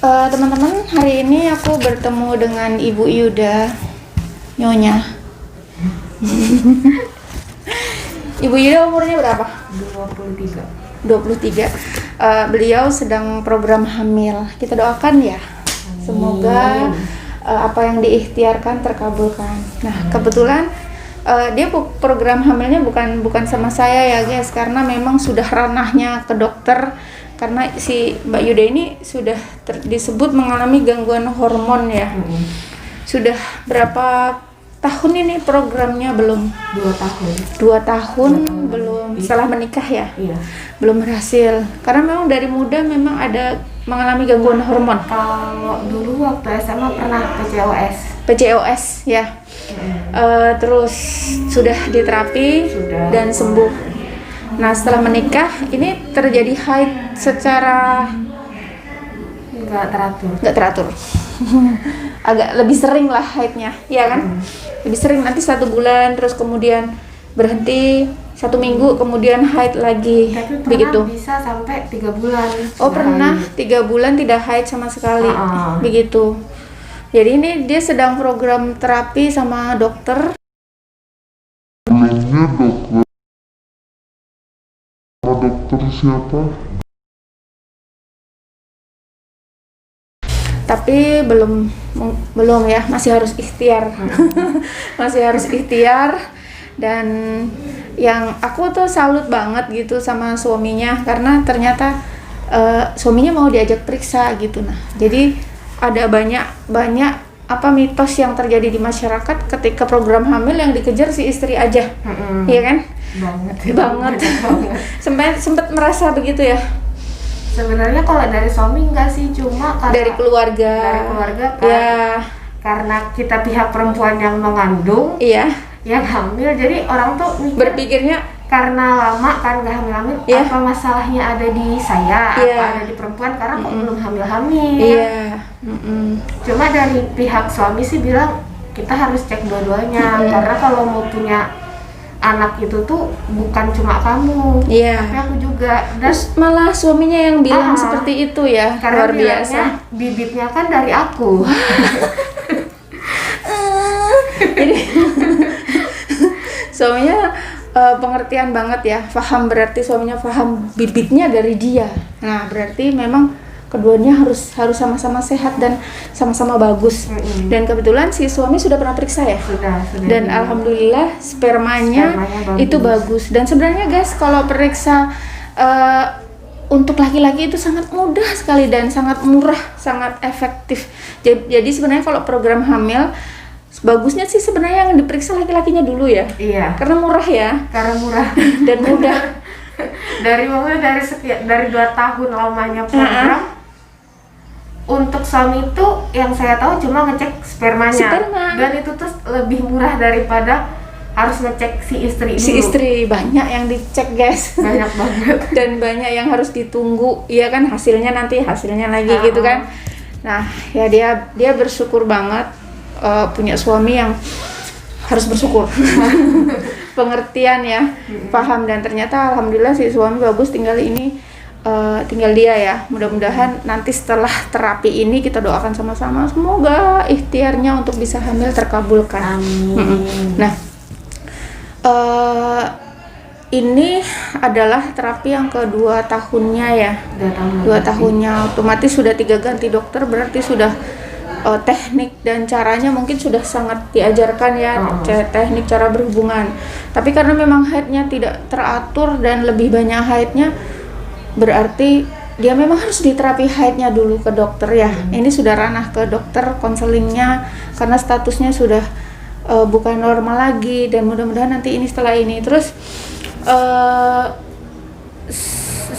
Teman-teman, hari ini aku bertemu dengan Ibu Yuda, Nyonya. Ibu Yuda umurnya berapa? 23. Beliau sedang program hamil. Kita doakan ya. Semoga apa yang diikhtiarkan terkabulkan. Nah, kebetulan dia program hamilnya bukan sama saya ya guys, karena memang sudah ranahnya ke dokter. Karena si Mbak Yuda ini sudah disebut mengalami gangguan hormon ya. Sudah berapa tahun ini programnya belum? 2 tahun. 2 tahun belum setelah menikah ya? Iya. Belum berhasil. Karena memang dari muda memang ada mengalami gangguan hormon. Kalau dulu waktu SMA pernah PCOS ya. Terus sudah diterapi dan sembuh. Nah, setelah menikah ini terjadi haid secara nggak teratur. Agak lebih sering lah haidnya, ya kan? Lebih sering, nanti 1 bulan, terus kemudian berhenti 1 minggu, kemudian haid lagi. Tapi begitu. Bisa sampai 3 bulan. Oh, pernah 3 bulan tidak haid sama sekali, begitu. Jadi ini dia sedang program terapi sama dokter. Dokter siapa? Tapi belum ya, masih harus ikhtiar. Masih harus ikhtiar. Dan yang aku tuh salut banget gitu sama suaminya, karena ternyata suaminya mau diajak periksa gitu. Nah, jadi ada banyak mitos yang terjadi di masyarakat ketika program hamil yang dikejar si istri aja. Iya kan? Banget. Sempat merasa begitu ya. Sebenarnya kalau dari suami enggak sih, cuma karena dari keluarga kan, ya, karena kita pihak perempuan yang mengandung, iya, yang hamil, jadi orang tuh berpikirnya karena lama kan nggak hamil-hamil, apa masalahnya ada di saya, apa ada di perempuan, karena kok belum hamil-hamil. Iya. Cuma dari pihak suami sih bilang kita harus cek dua-duanya, karena kalau mau punya anak itu tuh bukan cuma kamu, tapi aku juga. Dan malah suaminya yang bilang seperti itu ya, karena luar biasa. Bibitnya kan dari aku. Jadi suaminya pengertian banget ya, paham, berarti suaminya paham bibitnya dari dia. Nah, berarti memang keduanya harus sama-sama sehat dan sama-sama bagus. Dan kebetulan si suami sudah pernah periksa ya. Sudah. Dan alhamdulillah spermanya itu bagus. Dan sebenarnya guys, kalau periksa untuk laki-laki itu sangat mudah sekali dan sangat murah, sangat efektif. Jadi sebenarnya kalau program hamil, bagusnya sih sebenarnya yang diperiksa laki-lakinya dulu ya. Iya. Karena murah ya. Karena murah dan mudah. dari 2 tahun lamanya program. Untuk suami itu yang saya tahu cuma ngecek spermanya. Dan itu tuh lebih murah daripada harus ngecek si istri dulu. Si istri banyak yang dicek guys. Banyak banget. Dan banyak yang harus ditunggu. Iya kan, hasilnya lagi gitu kan. Nah, ya dia bersyukur banget punya suami yang harus bersyukur. Pengertian ya, paham, dan ternyata alhamdulillah si suami bagus. Tinggal dia ya. Mudah-mudahan nanti setelah terapi ini kita doakan sama-sama, semoga ikhtiarnya untuk bisa hamil terkabulkan. Amin. Nah, ini adalah terapi yang kedua tahunnya ya. 2 tahunnya, otomatis sudah 3 ganti dokter, berarti sudah teknik dan caranya mungkin sudah sangat diajarkan ya. Teknik cara berhubungan. Tapi karena memang haidnya tidak teratur dan lebih banyak haidnya, berarti dia memang harus diterapi haidnya dulu ke dokter ya. Ini sudah ranah ke dokter konselingnya, karena statusnya sudah bukan normal lagi. Dan mudah-mudahan nanti setelah ini terus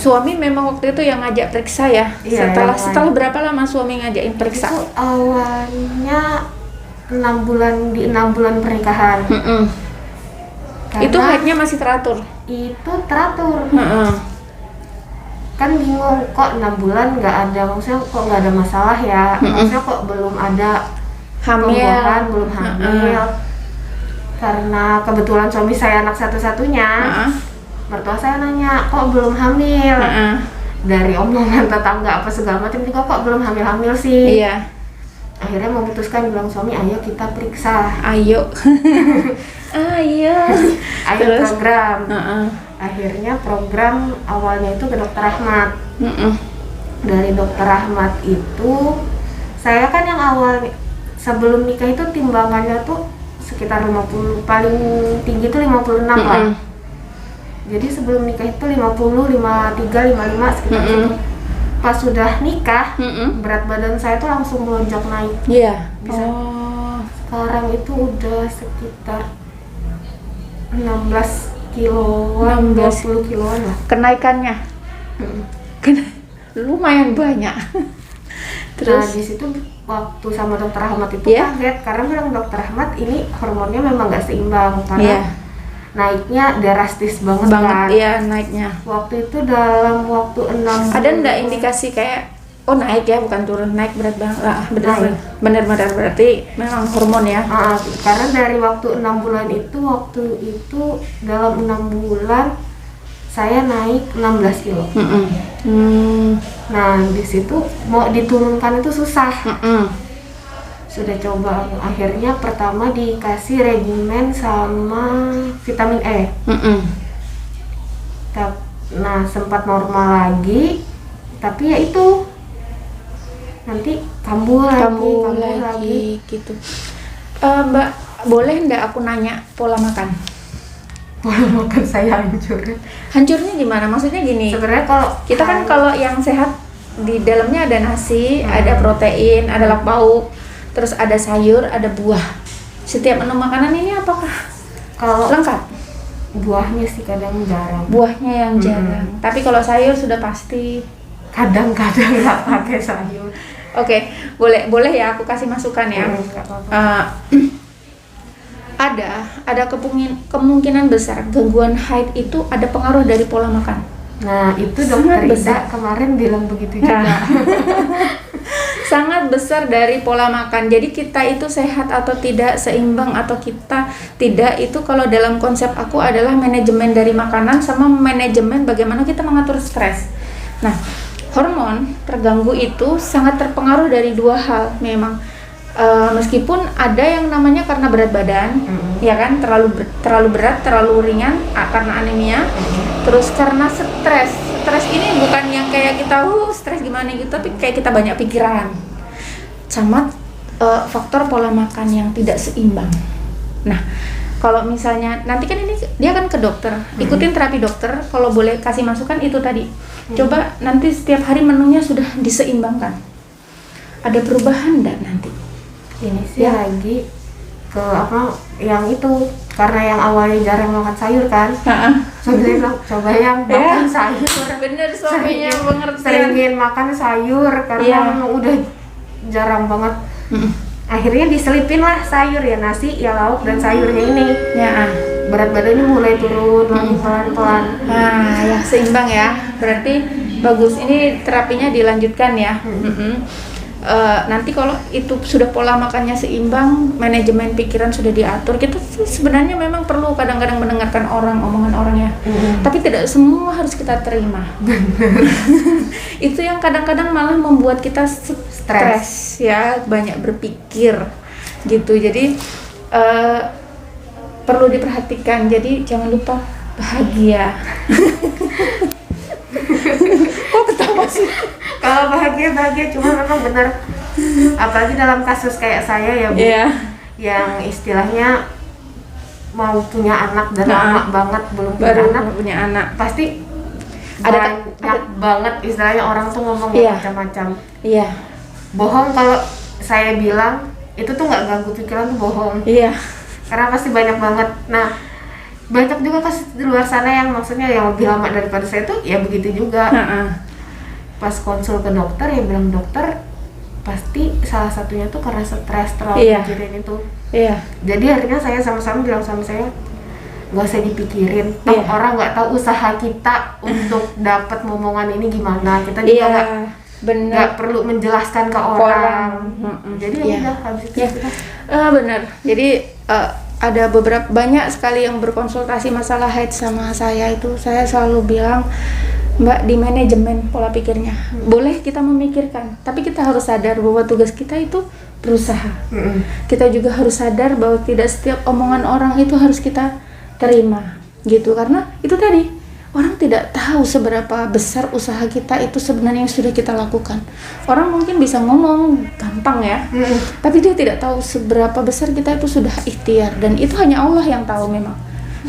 suami memang waktu itu yang ngajak periksa ya. Setelah berapa lama suami ngajakin periksa? Itu awalnya 6 bulan pernikahan. Itu haidnya masih teratur? Itu teratur. Kan bingung, kok 6 bulan nggak ada, maksudnya kok nggak ada masalah ya, maksudnya kok belum ada pembuahan, belum hamil. Karena kebetulan suami saya anak satu-satunya, mertua saya nanya, kok belum hamil? dari omongan tetangga apa segala macam juga kok belum hamil sih. Iya. Akhirnya memutuskan bilang suami, ayo kita periksa. Ayo. Ayo. Ayo Terus? program. Akhirnya program awalnya itu ke Dokter Ahmad. Dari Dokter Ahmad itu saya kan yang awal sebelum nikah itu timbangannya tuh sekitar 50, paling tinggi itu 56 lah. Jadi sebelum nikah itu 50, 53, 55 sekitar itu. Pas sudah nikah, berat badan saya tuh langsung melonjak naik. Iya. Bisa. Sekarang itu udah sekitar 16 kiloan, 20 kiloan lah. Kenaikannya. Lumayan banyak. Terus di situ waktu sama Dokter Ahmad itu kaget karena bilang Dokter Ahmad ini hormonnya memang nggak seimbang karena naiknya drastis banget kan. Iya, naiknya. Waktu itu dalam waktu 6 bulan. Ada nggak indikasi kayak naik ya, bukan turun, naik berat banget lah. Benar-benar berarti memang hormon ya. Karena dari waktu 6 bulan waktu itu dalam 6 bulan saya naik 16 kilo. Nah di situ mau diturunkan itu susah. Sudah coba, akhirnya pertama dikasih regimen sama vitamin E. Nah sempat normal lagi, tapi ya itu nanti kambuh lagi gitu. Mbak, boleh nggak aku nanya pola makan? Pola makan saya Hancurnya gimana? Maksudnya gini. Sebenarnya kalau kita kan kalau yang sehat di dalamnya ada nasi, ada protein, ada lauk pauk, terus ada sayur, ada buah. Setiap menu makanan ini apakah kalau lengkap? Buahnya sih kadang jarang. Buahnya yang jarang. Tapi kalau sayur sudah pasti. Kadang-kadang nggak pakai sayur. Oke, boleh ya aku kasih masukan ya. Ada kemungkinan besar gangguan haid itu ada pengaruh dari pola makan. Nah itu dokter Ida kemarin bilang begitu juga. Sangat besar dari pola makan. Jadi kita itu sehat atau tidak, seimbang atau kita tidak, itu kalau dalam konsep aku adalah manajemen dari makanan sama manajemen bagaimana kita mengatur stres. Nah, hormon terganggu itu sangat terpengaruh dari dua hal memang. Meskipun ada yang namanya karena berat badan, ya kan, terlalu berat, terlalu ringan karena anemia, terus karena stres ini bukan yang kayak kita stres gimana gitu, tapi kayak kita banyak pikiran, sama faktor pola makan yang tidak seimbang. Nah, kalau misalnya nanti kan ini dia kan ke dokter, ikutin terapi dokter, kalau boleh kasih masukan itu tadi, coba nanti setiap hari menunya sudah diseimbangkan, ada perubahan enggak nanti? Ini sih lagi ke yang itu karena yang awalnya jarang makan sayur kan. Suami bilang coba yang makan sayur. Bener, suaminya pengertian. Seringin makan sayur karena memang udah jarang banget. Akhirnya diselipin lah sayur ya, nasi ya, lauk dan sayurnya ini. Berat badannya mulai turun lagi pelan-pelan. Nah, ya seimbang ya. Berarti bagus, ini terapinya dilanjutkan ya. Nanti kalau itu sudah pola makannya seimbang, manajemen pikiran sudah diatur, kita sebenarnya memang perlu kadang-kadang mendengarkan omongan orang ya. Tapi tidak semua harus kita terima. Itu yang kadang-kadang malah membuat kita stres ya, banyak berpikir gitu. Jadi perlu diperhatikan. Jadi jangan lupa bahagia. Kok ketawa sih? Kalau bahagia cuma memang benar, apalagi dalam kasus kayak saya ya Bu, yang istilahnya mau punya anak dan lama banget belum punya anak, pasti ada banget istilahnya orang tuh ngomong macam-macam. Bohong kalau saya bilang itu tuh nggak ganggu pikiran, tuh bohong. Karena pasti banyak banget. Nah, banyak juga kasus di luar sana yang maksudnya yang lebih lama daripada saya tuh ya begitu juga. Pas konsul ke dokter ya bilang dokter pasti salah satunya tuh karena stres, terlalu mikirin itu. Jadi akhirnya saya sama-sama bilang sama saya nggak usah dipikirin. Orang nggak tahu usaha kita untuk dapat momongan ini gimana. Kita juga nggak perlu menjelaskan ke orang. Jadi udah habis itu benar. Jadi ada banyak sekali yang berkonsultasi masalah haid sama saya, itu saya selalu bilang Mbak, di manajemen pola pikirnya. Boleh kita memikirkan, tapi kita harus sadar bahwa tugas kita itu berusaha. Kita juga harus sadar bahwa tidak setiap omongan orang itu harus kita terima, gitu. Karena itu tadi, orang tidak tahu seberapa besar usaha kita itu sebenarnya yang sudah kita lakukan. Orang mungkin bisa ngomong gampang ya, tapi dia tidak tahu seberapa besar kita itu sudah ikhtiar, dan itu hanya Allah yang tahu memang.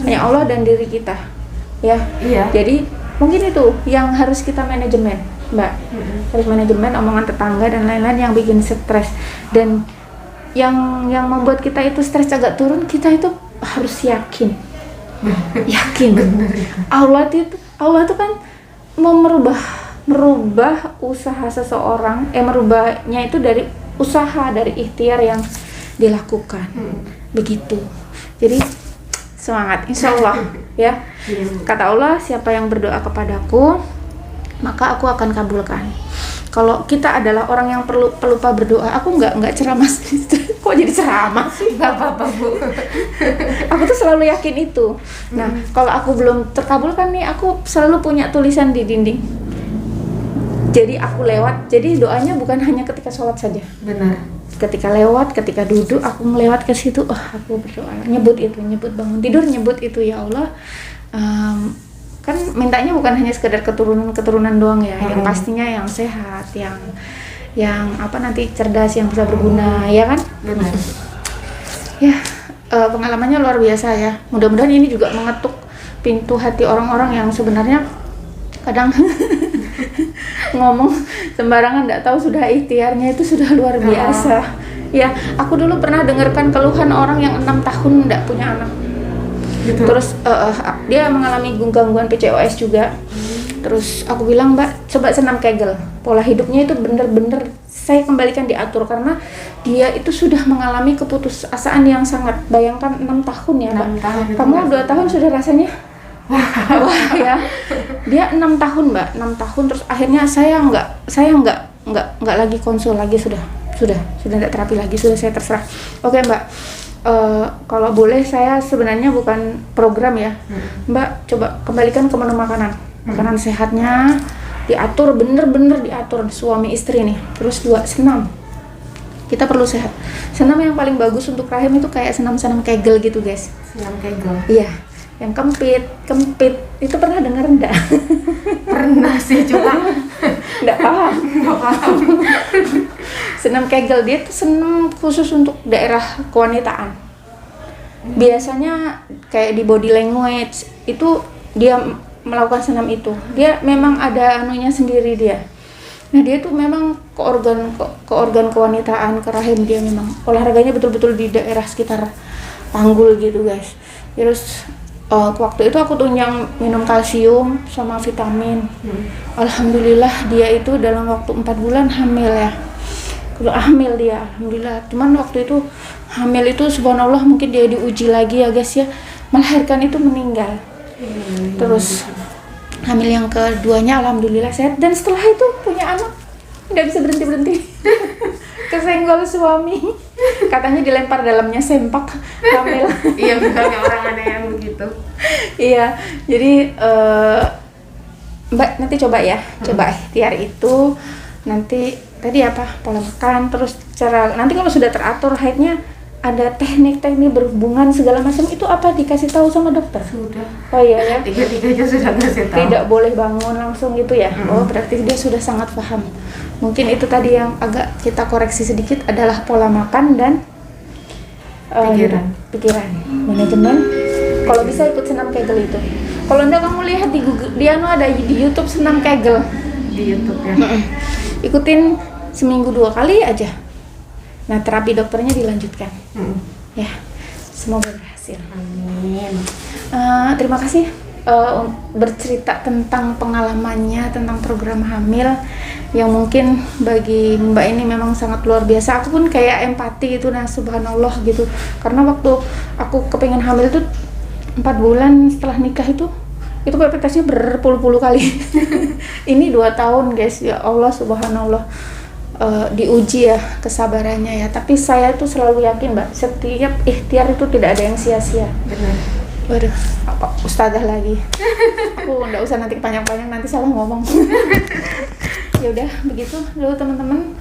Hanya Allah dan diri kita. Ya. Iya. Jadi mungkin itu yang harus kita manajemen, Mbak. Harus manajemen omongan tetangga dan lain-lain yang bikin stres, dan yang membuat kita itu stres agak turun, kita itu harus yakin. Benar. Allah itu kan mau merubah usaha seseorang, merubahnya itu dari usaha, dari ikhtiar yang dilakukan. Begitu. Jadi semangat, insya Allah ya. Kata Allah, siapa yang berdoa kepadaku maka aku akan kabulkan. Kalau kita adalah orang yang pelupa berdoa, aku nggak ceramah. Kok jadi ceramah sih? Nggak apa-apa, Bu. Aku tuh selalu yakin itu. Nah, kalau aku belum terkabulkan nih, aku selalu punya tulisan di dinding. Jadi aku lewat, jadi doanya bukan hanya ketika sholat saja. Benar. Ketika lewat, ketika duduk, aku melewat ke situ, aku berdoa, nyebut bangun tidur, nyebut itu, ya Allah. Kan mintanya bukan hanya sekedar keturunan doang ya, yang pastinya yang sehat, yang nanti cerdas, yang bisa berguna, ya kan? Benar. Ya, pengalamannya luar biasa ya. Mudah-mudahan ini juga mengetuk pintu hati orang-orang yang sebenarnya kadang ngomong sembarangan, nggak tahu sudah ikhtiarnya itu sudah luar biasa. Ya, aku dulu pernah dengarkan keluhan orang yang 6 tahun nggak punya anak. Gitu. Terus dia mengalami gangguan PCOS juga. Terus aku bilang, Mbak, coba senam Kegel. Pola hidupnya itu bener-bener saya kembalikan diatur, karena dia itu sudah mengalami keputusasaan yang sangat. Bayangkan 6 tahun ya, Mbak. Kamu 2 tahun sudah rasanya wah ya. Dia 6 tahun, Mbak. 6 tahun terus akhirnya saya nggak lagi konsul lagi, sudah tidak terapi lagi, sudah saya terserah. Oke, Mbak. Kalau boleh saya sebenarnya bukan program ya, Mbak, coba kembalikan ke menu makanan sehatnya diatur, bener-bener diatur, suami istri nih. Terus 2, senam, kita perlu sehat. Senam yang paling bagus untuk rahim itu kayak senam Kegel gitu, guys. Senam Kegel, iya, yang kempit itu pernah dengar enggak? Pernah sih, cuma enggak paham. Senam Kegel dia tuh senam khusus untuk daerah kewanitaan. Biasanya kayak di body language itu dia melakukan senam itu. Dia memang ada anunya sendiri dia. Nah, dia tuh memang ke organ kewanitaan, ke rahim, dia memang olahraganya betul-betul di daerah sekitar panggul gitu, guys. Terus waktu itu aku tunjang minum kalsium sama vitamin. Alhamdulillah dia itu dalam waktu 4 bulan hamil ya. Hamil dia, alhamdulillah. Cuman waktu itu hamil itu subhanallah, mungkin dia diuji lagi ya, guys ya. Melahirkan itu meninggal. Terus hamil yang keduanya alhamdulillah sehat, dan setelah itu punya anak nggak bisa berhenti kesenggol suami, katanya dilempar dalamnya sempak hamil. Iya, misalnya orang ada yang begitu. Iya, jadi Mbak nanti coba ya, coba ikhtiar itu. Nanti tadi apa, pola makan, terus cara nanti kalau sudah teratur haidnya, ada teknik-teknik berhubungan segala macam, itu apa dikasih tahu sama dokter? Sudah. Oh iya ya. Tiga-tiganya sudah kasih tahu. Tidak boleh bangun langsung gitu ya. Oh, berarti dia sudah sangat paham. Mungkin itu tadi yang agak kita koreksi sedikit adalah pola makan dan pikiran. Manajemen. Kalau bisa ikut senam Kegel itu. Kalau enggak, kamu lihat di Google, dia ada di YouTube senam Kegel. Di YouTube ya. Ikutin seminggu 2 kali aja. Nah, terapi dokternya dilanjutkan. Ya, semoga berhasil. Amin. Terima kasih bercerita tentang pengalamannya tentang program hamil yang mungkin bagi Mbak ini memang sangat luar biasa. Aku pun kayak empati gitu, nah subhanallah gitu. Karena waktu aku kepengen hamil tuh 4 bulan setelah nikah itu rapid testnya berpuluh-puluh kali. Ini 2 tahun, guys, ya Allah subhanallah. Diuji ya kesabarannya ya, tapi saya tuh selalu yakin, Mbak, setiap ikhtiar itu tidak ada yang sia-sia. Benar. Waduh, apa ustazah lagi. aku nggak usah nanti panjang-panjang, nanti salah ngomong. Ya udah begitu dulu teman-teman.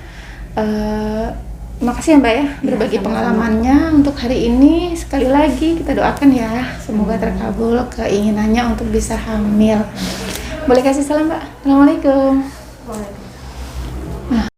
Makasih ya Mbak ya berbagi pengalamannya untuk hari ini. Sekali lagi kita doakan ya semoga terkabul keinginannya untuk bisa hamil. Boleh kasih salam Mbak? Assalamualaikum. Boleh.